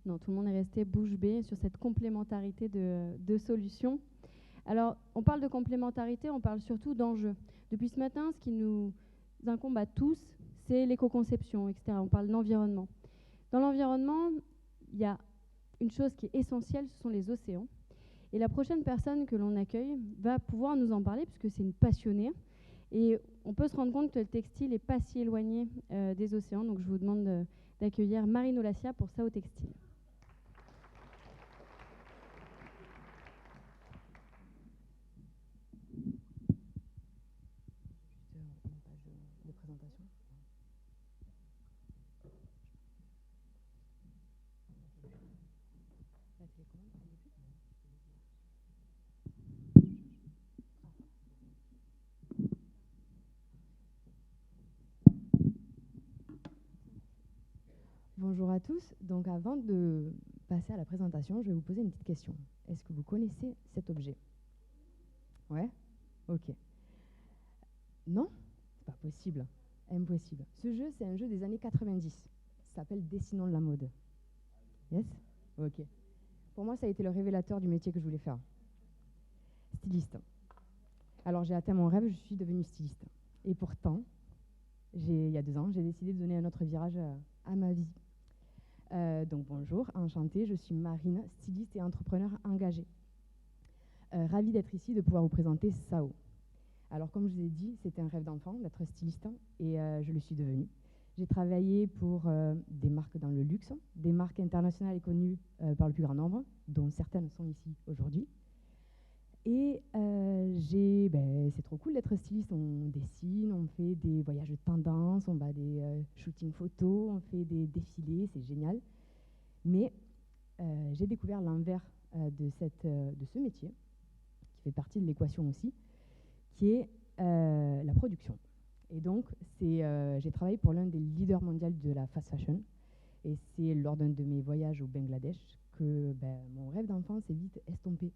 Non, tout le monde est resté bouche bée sur cette complémentarité de solutions. Alors, on parle de complémentarité, on parle surtout d'enjeux. Depuis ce matin, ce qui nous incombe à tous, c'est l'éco-conception, etc. On parle d'environnement. Dans l'environnement, il y a une chose qui est essentielle, ce sont les océans. Et la prochaine personne que l'on accueille va pouvoir nous en parler, puisque c'est une passionnée. Et on peut se rendre compte que le textile n'est pas si éloigné des océans. Donc je vous demande d'accueillir Marine Olassia pour Sao Textile. Bonjour à tous. Donc avant de passer à la présentation, je vais vous poser une petite question. Est-ce que vous connaissez cet objet? Ouais? Ok. Non? C'est pas possible. Impossible. Ce jeu, c'est un jeu des années 90. Ça s'appelle Dessinons la mode. Yes? Ok. Pour moi, ça a été le révélateur du métier que je voulais faire. Styliste. Alors j'ai atteint mon rêve, je suis devenue styliste. Et pourtant, il y a 2 ans, j'ai décidé de donner un autre virage à ma vie. Donc bonjour, enchantée, je suis Marine, styliste et entrepreneur engagée. Ravie d'être ici, de pouvoir vous présenter Sao. Alors comme je vous ai dit, c'était un rêve d'enfant d'être styliste et je le suis devenue. J'ai travaillé pour des marques dans le luxe, des marques internationales et connues par le plus grand nombre, dont certaines sont ici aujourd'hui. Et c'est trop cool d'être styliste, on dessine, on fait des voyages de tendance, on va des shootings photos, on fait des défilés, c'est génial. Mais j'ai découvert l'envers de ce métier, qui fait partie de l'équation aussi, qui est la production. Et donc, j'ai travaillé pour l'un des leaders mondiaux de la fast fashion. Et c'est lors d'un de mes voyages au Bangladesh que mon rêve d'enfant s'est vite estompé.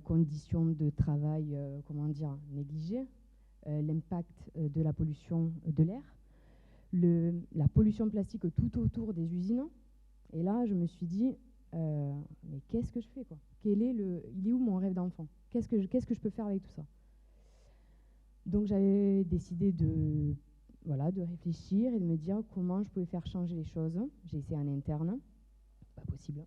Conditions de travail, négligées, l'impact de la pollution de l'air, la pollution plastique tout autour des usines. Et là, je me suis dit, mais qu'est-ce que je fais, quoi? Il est où mon rêve d'enfant? Qu'est-ce que je peux faire avec tout ça? Donc j'avais décidé de réfléchir et de me dire comment je pouvais faire changer les choses. J'ai essayé en interne, pas possible.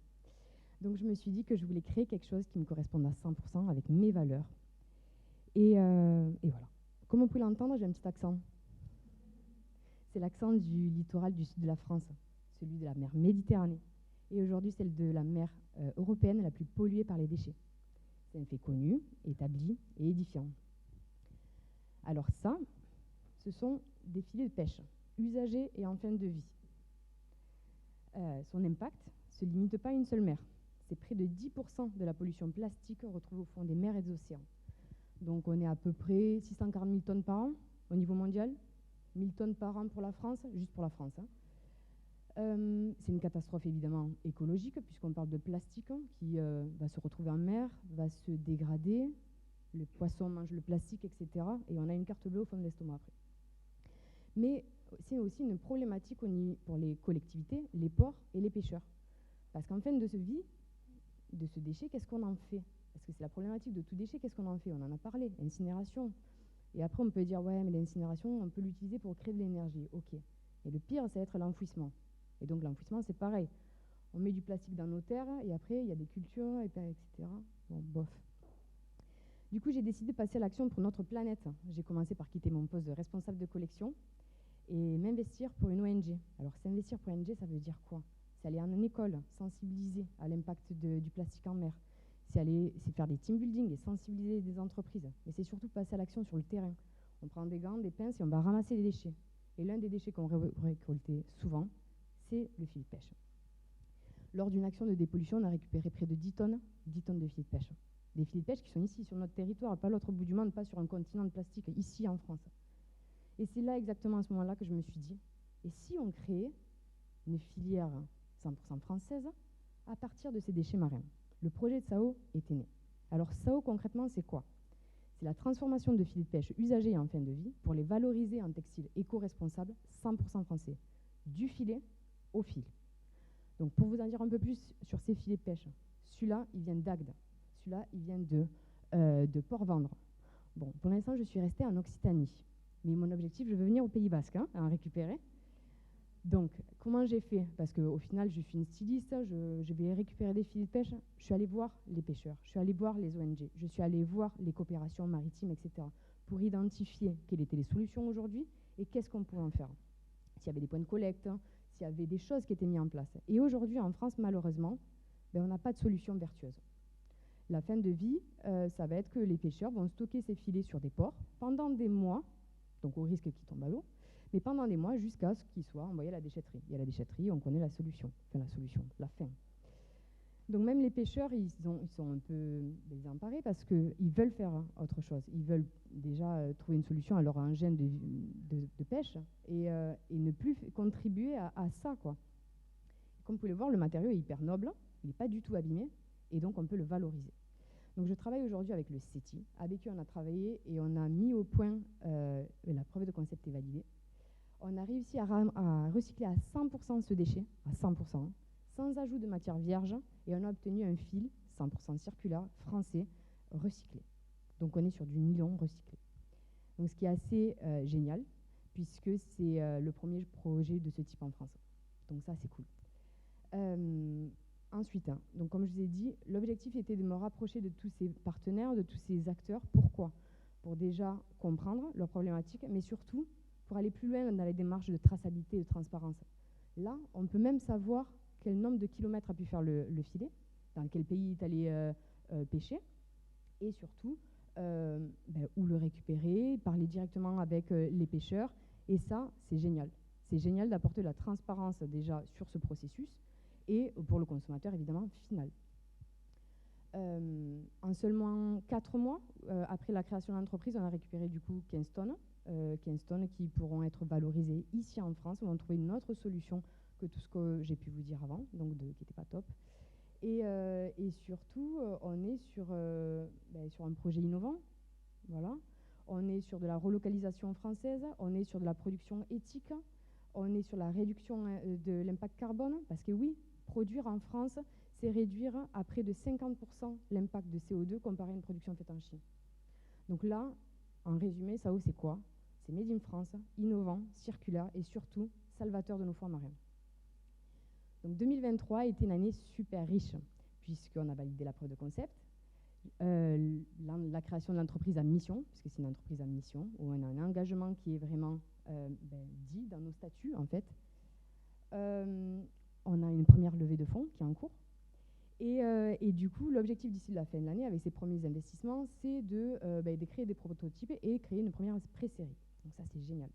Donc je me suis dit que je voulais créer quelque chose qui me corresponde à 100% avec mes valeurs. Et voilà. Comme on peut l'entendre, j'ai un petit accent. C'est l'accent du littoral du sud de la France, celui de la mer Méditerranée. Et aujourd'hui, celle de la mer européenne la plus polluée par les déchets. C'est un fait connu, établi et édifiant. Alors ça, ce sont des filets de pêche, usagés et en fin de vie. Son impact ne se limite pas à une seule mer. C'est près de 10% de la pollution plastique retrouvée au fond des mers et des océans. Donc on est à peu près 640 000 tonnes par an au niveau mondial, 1000 tonnes par an pour la France, juste pour la France. C'est une catastrophe évidemment écologique, puisqu'on parle de plastique qui va se retrouver en mer, va se dégrader, le poisson mange le plastique, etc. Et on a une carte bleue au fond de l'estomac après. Mais c'est aussi une problématique pour les collectivités, les ports et les pêcheurs. Parce qu'en fin de vie, de ce déchet, qu'est-ce qu'on en fait? Parce que c'est la problématique de tout déchet, qu'est-ce qu'on en fait? On en a parlé, incinération. Et après, on peut dire, ouais, mais l'incinération, on peut l'utiliser pour créer de l'énergie. Ok. Et le pire, c'est être l'enfouissement. Et donc, l'enfouissement, c'est pareil. On met du plastique dans nos terres, et après, il y a des cultures, etc. Bon, bof. Du coup, j'ai décidé de passer à l'action pour notre planète. J'ai commencé par quitter mon poste de responsable de collection et m'investir pour une ONG. Alors, s'investir pour une ONG, ça veut dire quoi? C'est aller en école, sensibiliser à l'impact du plastique en mer. C'est faire des team building et sensibiliser des entreprises. Mais c'est surtout passer à l'action sur le terrain. On prend des gants, des pinces et on va ramasser les déchets. Et l'un des déchets qu'on récolte souvent, c'est le filet de pêche. Lors d'une action de dépollution, on a récupéré près de 10 tonnes de filets de pêche. Des filets de pêche qui sont ici, sur notre territoire, pas à l'autre bout du monde, pas sur un continent de plastique, ici en France. Et c'est là, exactement à ce moment-là, que je me suis dit, et si on créait une filière 100% française à partir de ces déchets marins? Le projet de Sao était né. Alors Sao, concrètement, c'est quoi? C'est la transformation de filets de pêche usagés et en fin de vie pour les valoriser en textile éco-responsable 100% français, du filet au fil. Donc pour vous en dire un peu plus sur ces filets de pêche, celui-là, il vient d'Agde. Celui-là, il vient de Port-Vendre. Bon, pour l'instant, je suis restée en Occitanie. Mais mon objectif, je veux venir au Pays Basque, hein, à en récupérer. Donc, comment j'ai fait? Parce qu'au final, je suis une styliste, je vais récupérer des filets de pêche. Je suis allée voir les pêcheurs, je suis allée voir les ONG, je suis allée voir les coopérations maritimes, etc. pour identifier quelles étaient les solutions aujourd'hui et qu'est-ce qu'on pouvait en faire. S'il y avait des points de collecte, s'il y avait des choses qui étaient mises en place. Et aujourd'hui, en France, malheureusement, ben, on n'a pas de solution vertueuse. La fin de vie, ça va être que les pêcheurs vont stocker ces filets sur des ports pendant des mois, donc au risque qu'ils tombent à l'eau, mais pendant des mois jusqu'à ce qu'ils soient envoyés à la déchetterie. Et à la déchetterie, on connaît la solution, la fin. Donc même les pêcheurs, ils sont un peu désemparés parce qu'ils veulent faire autre chose. Ils veulent déjà trouver une solution à leur engin de pêche et ne plus contribuer à ça, quoi. Comme vous pouvez le voir, le matériau est hyper noble, il n'est pas du tout abîmé, et donc on peut le valoriser. Donc je travaille aujourd'hui avec le CETI, avec qui on a travaillé et on a mis au point, la preuve de concept est validée. On a réussi à recycler à 100% ce déchet, à 100%, sans ajout de matière vierge, et on a obtenu un fil 100% circulaire français recyclé. Donc on est sur du nylon recyclé. Donc ce qui est assez génial, puisque c'est le premier projet de ce type en France. Donc ça c'est cool. Ensuite, donc comme je vous ai dit, l'objectif était de me rapprocher de tous ces partenaires, de tous ces acteurs. Pourquoi? Pour déjà comprendre leurs problématiques, mais surtout pour aller plus loin dans les démarches de traçabilité et de transparence. Là, on peut même savoir quel nombre de kilomètres a pu faire le filet, dans quel pays il est allé pêcher, et surtout où le récupérer, parler directement avec les pêcheurs. Et ça, c'est génial. C'est génial d'apporter de la transparence déjà sur ce processus, et pour le consommateur, évidemment, final. En seulement 4 mois, après la création de l'entreprise, on a récupéré du coup 15 tonnes qui pourront être valorisées ici en France. On va trouver une autre solution que tout ce que j'ai pu vous dire avant, donc qui n'était pas top. Et surtout, on est sur un projet innovant. Voilà. On est sur de la relocalisation française, on est sur de la production éthique, on est sur la réduction de l'impact carbone, parce que oui, produire en France, c'est réduire à près de 50% l'impact de CO2 comparé à une production faite en Chine. Donc là, en résumé, SAO, c'est quoi? C'est Made in France, innovant, circulaire et surtout salvateur de nos fonds marins. Donc 2023 a été une année super riche, puisqu'on a validé la preuve de concept, la création de l'entreprise à mission, puisque c'est une entreprise à mission, où on a un engagement qui est vraiment dit dans nos statuts, en fait. On a une première levée de fonds qui est en cours. Et du coup, l'objectif d'ici la fin de l'année, avec ces premiers investissements, c'est de créer des prototypes et créer une première pré-série. Donc ça, c'est génial.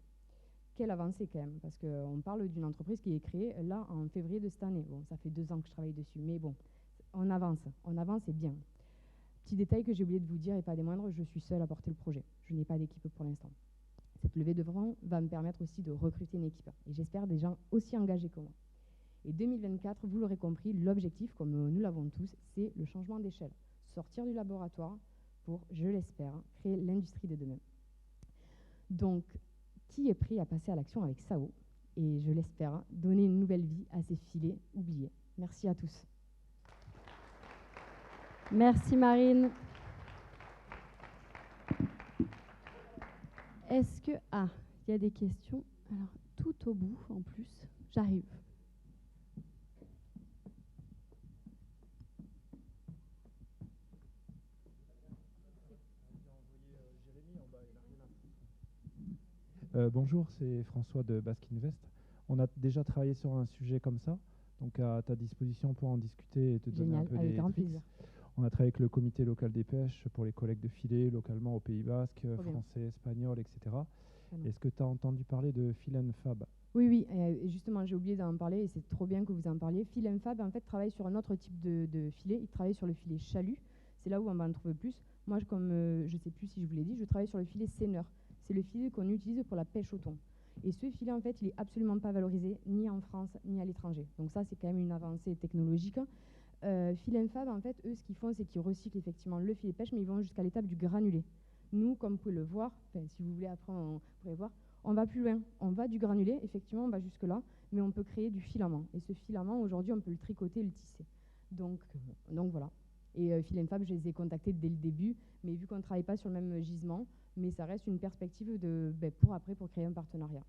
Quelle avancée quand même, parce qu'on parle d'une entreprise qui est créée là en février de cette année. Bon, ça fait 2 ans que je travaille dessus, mais bon, on avance et bien. Petit détail que j'ai oublié de vous dire et pas des moindres, je suis seule à porter le projet. Je n'ai pas d'équipe pour l'instant. Cette levée de fonds va me permettre aussi de recruter une équipe. Et j'espère des gens aussi engagés que moi. Et 2024, vous l'aurez compris, l'objectif, comme nous l'avons tous, c'est le changement d'échelle. Sortir du laboratoire pour, je l'espère, créer l'industrie de demain. Donc, qui est prêt à passer à l'action avec SAO? Et je l'espère, donner une nouvelle vie à ces filets oubliés. Merci à tous. Merci Marine. Est-ce que... Ah, il y a des questions. Alors, tout au bout, en plus. J'arrive. Bonjour, c'est François de Basque Invest. On a déjà travaillé sur un sujet comme ça, donc à ta disposition pour en discuter et te donner un peu des tricks. On a travaillé avec le comité local des pêches pour les collectes de filets localement au Pays Basque, français, espagnol, etc. Est-ce que tu as entendu parler de Fil & Fab? Oui, justement, j'ai oublié d'en parler et c'est trop bien que vous en parliez. Fil & Fab, en fait, travaille sur un autre type de filet. Il travaille sur le filet chalut. C'est là où on va en trouver plus. Moi, comme je ne sais plus si je vous l'ai dit, je travaille sur le filet seineur. C'est le filet qu'on utilise pour la pêche au thon. Et ce filet, en fait, il n'est absolument pas valorisé ni en France ni à l'étranger. Donc ça, c'est quand même une avancée technologique. Fil & Fab, en fait, eux, ce qu'ils font, c'est qu'ils recyclent effectivement le filet de pêche, mais ils vont jusqu'à l'étape du granulé. Nous, comme vous pouvez le voir, si vous voulez après, on pourrait voir, On va plus loin, on va du granulé, effectivement, on va jusque-là, mais on peut créer du filament. Et ce filament, aujourd'hui, on peut le tricoter et le tisser. Donc voilà. Et Philaine Fab, je les ai contactés dès le début, mais vu qu'on ne travaille pas sur le même gisement, mais ça reste une perspective pour après, pour créer un partenariat.